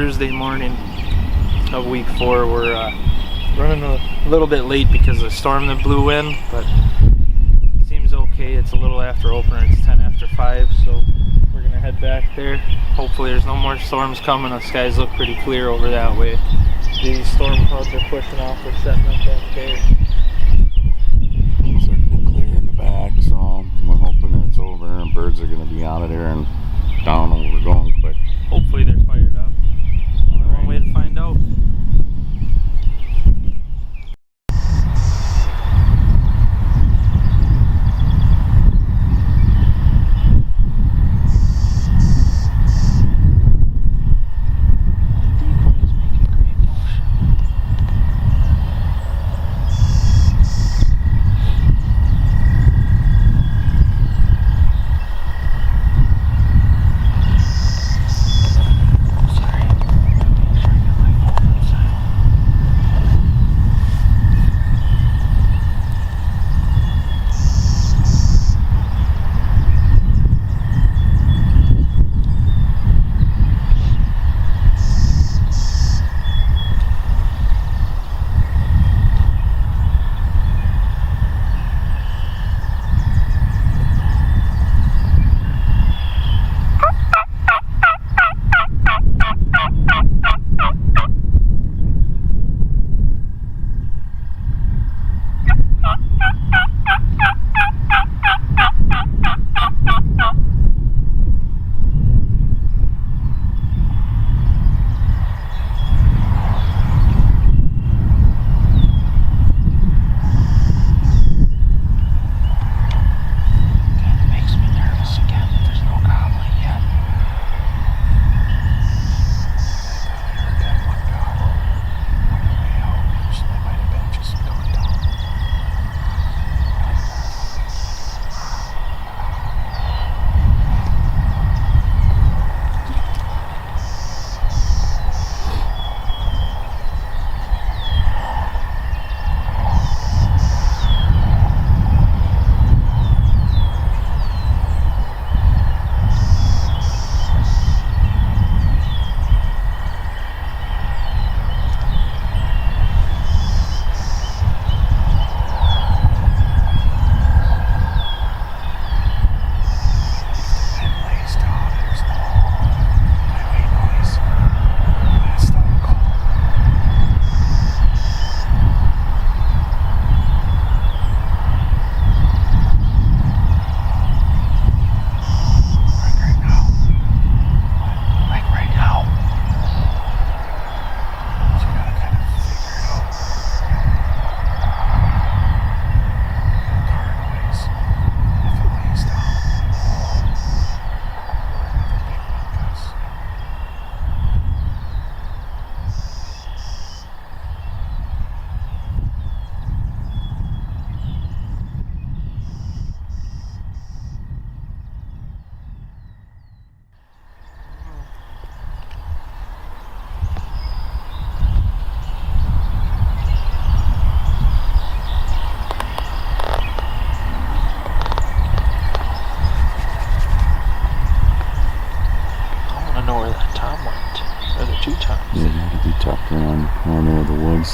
Thursday morning of week 4. We're running a little bit late because of the storm that blew in, but it seems okay. It's a little after opener. It's 10 after 5, so we're gonna head back there. Hopefully there's no more storms coming. The skies look pretty clear over that way. These storm clouds are pushing off. We're setting up okay. It's starting to clear in the back, so we're hoping it's over and birds are gonna be out of there and down where we're going quick. Hopefully they're fired up. Only one way to find out.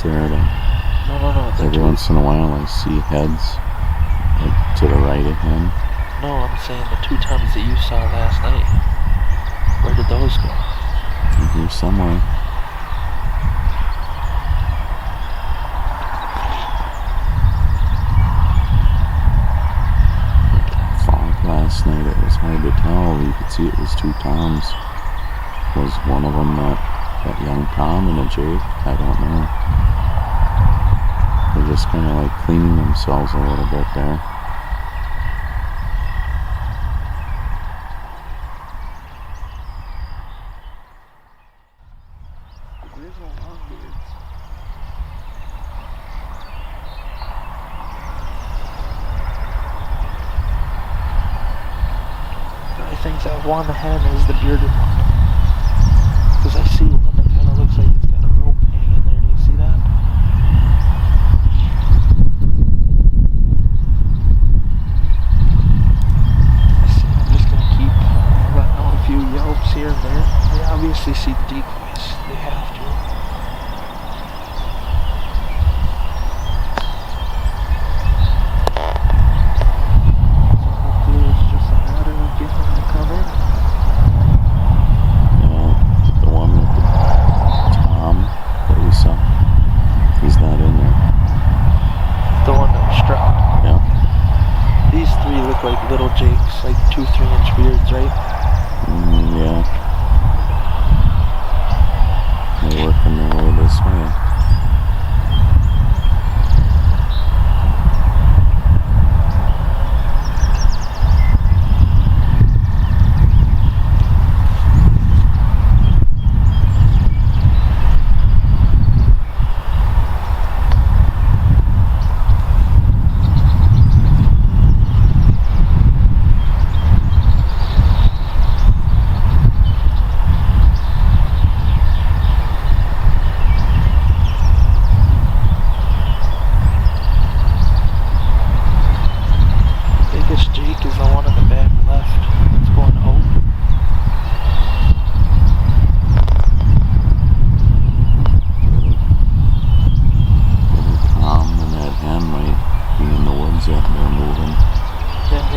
There, No. Every once in a while I see heads like, to the right of him. No, I'm saying the 2 toms that you saw last night. Where did those go? In here somewhere. Fog last night, it was hard to tell. You could see it was 2 toms. Was one of them that young tom and a jake? I don't know. They're just kind of like cleaning themselves a little bit there. There's no longbeards. I think that one hen is the bearded one. Because I see one that kind of looks like it's got a rope hanging there. Do you see that? I'm just going to keep letting out a few yelps here and there. We obviously see the decoys. look like little jakes, like 2-3 inch beards, right? Yeah. They're working their way this way.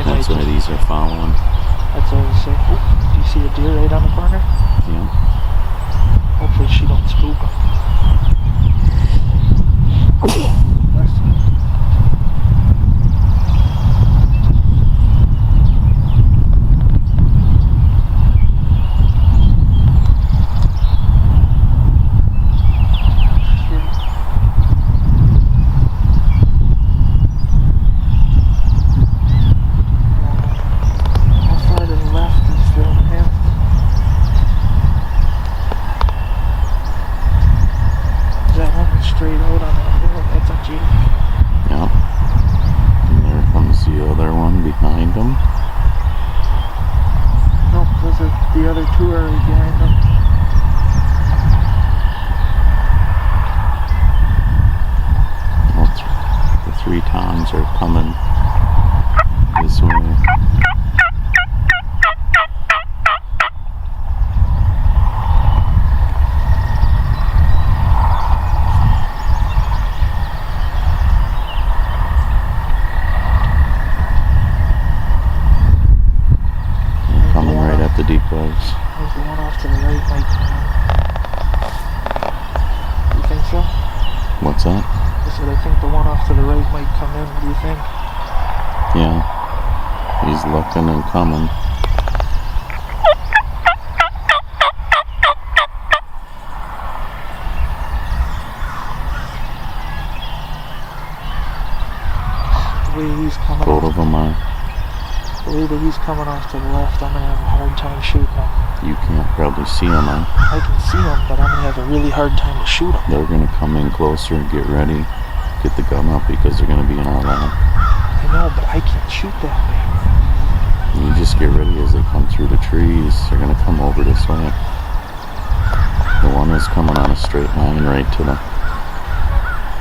That's why these are following. That's what I was saying. Oh, do you see a deer right on the corner? Yeah. Hopefully she don't spook him. Straight out on that hill, that's a Jeep. Yep. And there comes the other one behind him. Nope, those are the other two are right behind them. Well, the 3 Toms are coming this way. The decoys. There's the one off to the right might come in. You think so? What's that? I said I think the one off to the right might come in. What do you think? Yeah. He's looking and coming. The way he's coming Both off. of them are. The way that he's coming off to the left, I'm going to have a hard time shooting him. You can't probably see him, huh? I can see him, but I'm going to have a really hard time to shoot him. They're going to come in closer and get ready. Get the gun up because they're going to be in our lap. I know, but I can't shoot that way. You just get ready as they come through the trees. They're going to come over this way. The one is coming on a straight line right to the...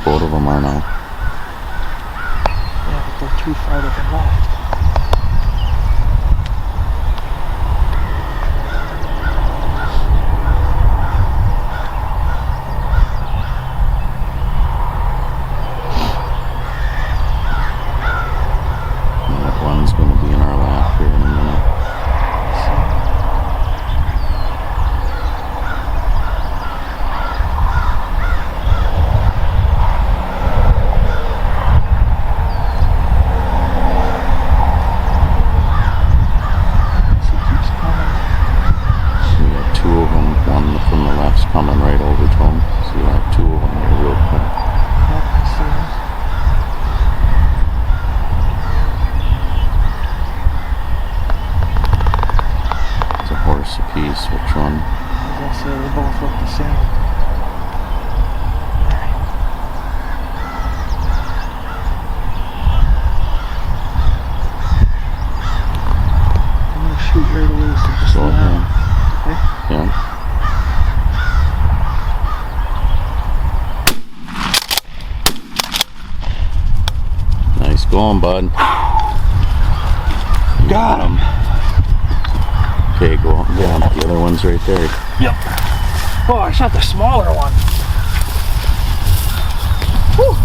Both of them are now. Yeah, but they're too far to the left. One's going to be in our lap here in a minute. He keeps coming. We got 2 of them. One from the left's coming right over to him. So you have 2 of them here real quick. Yep, I see him. Horse a piece, which one? I guess they both look the same. I'm gonna shoot right away, so just Go ahead. Okay? Yeah. Nice going, bud. Got him. Okay, go up and down. The other one's right there. Yep. Oh, I shot the smaller one. Whew.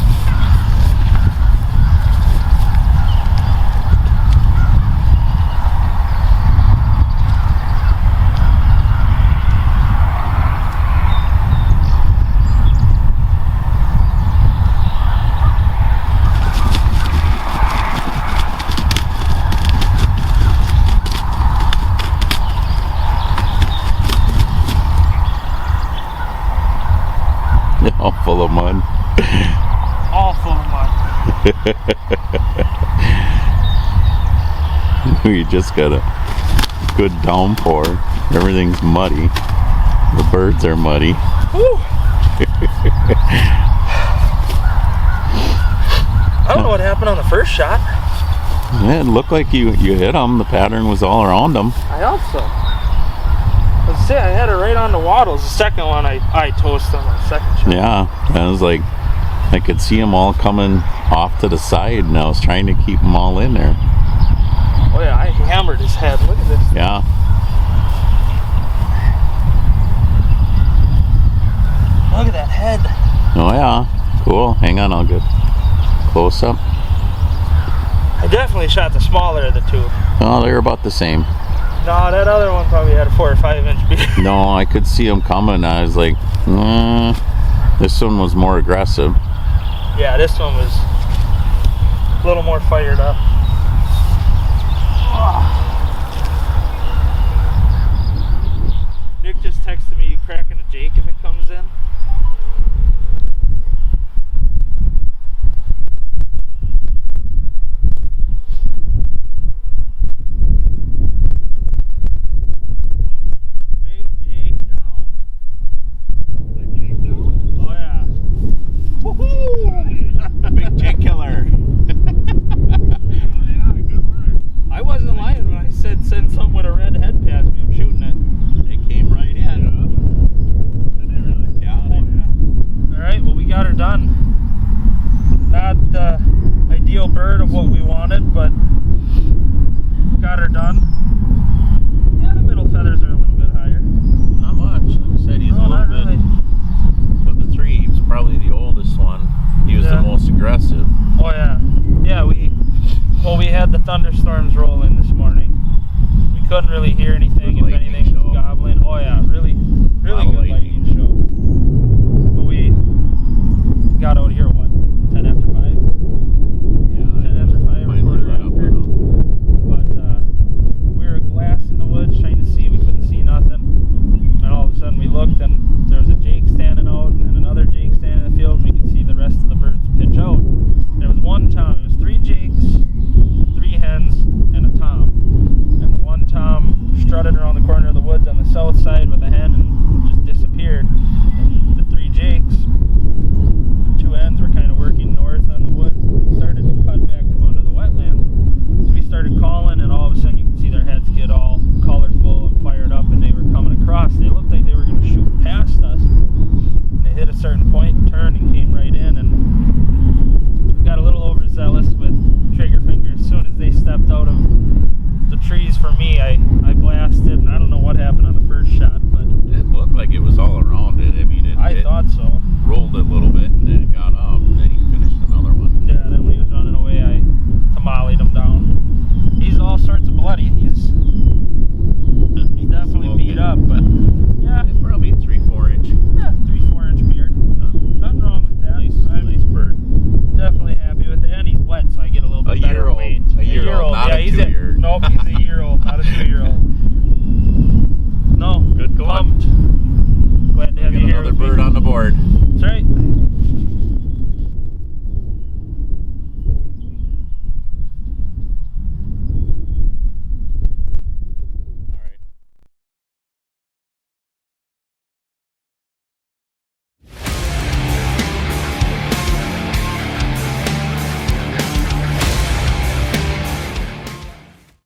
All full of mud. All full of mud. We just got a good downpour. Everything's muddy. The birds are muddy. Woo. I don't know what happened on the first shot. Yeah, it looked like you hit them. The pattern was all around them. I hope so. Let's see, I had it right on the wattles. The second one, I toasted on the second shot. Yeah, I was like, I could see them all coming off to the side, and I was trying to keep them all in there. Oh yeah, I hammered his head. Look at this. Yeah. Look at that head. Oh yeah, cool. Hang on, I'll get close up. I definitely shot the smaller of the two. Oh, they're about the same. No, that other one probably had a 4 or 5 inch bead. No, I could see them coming. I was like, this one was more aggressive. Yeah, this one was a little more fired up. Nick just texted me, you cracking a Jake if it comes in? Big Jake down. Oh yeah. Woohoo! Big Jake killer. I wasn't lying when I said send something with a red head past me. I'm shooting it. They came right in. Did they really? Yeah. Oh, yeah. Alright, well we got her done. Not the ideal bird of what we wanted, but got her done. Yeah, the middle feathers are a little bit higher. Not much. Like I said, he's No, a not little bit. really. Of the three, he was probably the oldest one. He was Yeah. the most aggressive. Oh yeah. Yeah, we had the thunderstorms rolling this morning. We couldn't really hear anything. Good If anything lightning was show. gobbling. Oh yeah, really Lot of good lightning. lightning show. But we got out here what? 10 after 5? Yeah. 10 after 5 or Finally quarter let up after. enough. But we were glass in the woods trying to see. We couldn't see nothing. And all of a sudden we looked and there was a Jake standing out and another Jake standing in the field. We could see the rest of the birds pitch out. There was one tom. It was 3 Jakes, 3 hens, and a tom. And the one tom strutted around the corner of the woods on the south side with a hen and just disappeared. And the 3 Jakes, the 2 hens were kind of working north on the woods. They started to cut back to onto the wetlands. So we started calling, and all of a sudden you could see their heads get all colorful and fired up, and they were coming across. They looked like they were going to shoot past us. And they hit a certain point and turned and came right in, and got a little overzealous with trigger finger. As soon as they stepped out of the trees for me, I blasted, and I don't know what happened on the first shot, but It looked like it was all around it. I mean, it thought so. rolled a little bit, and then it got up, and then he finished another one. Yeah, then when he was running away, I tamalied him down. He's all sorts of bloody. He's definitely beat up, but yeah, It's probably 3-4 inch. yeah, 3-4 inch beard. Nothing wrong with that. Nice, I'm nice bird. definitely happy with it, and he's wet, so I get a little bit A better year old. weight. A year old, not yeah, a he's 2-year. Nope, he's a year old, not a 2-year-old. No, Good going. pumped. Glad to have Get you here another with me. bird on the board. That's right.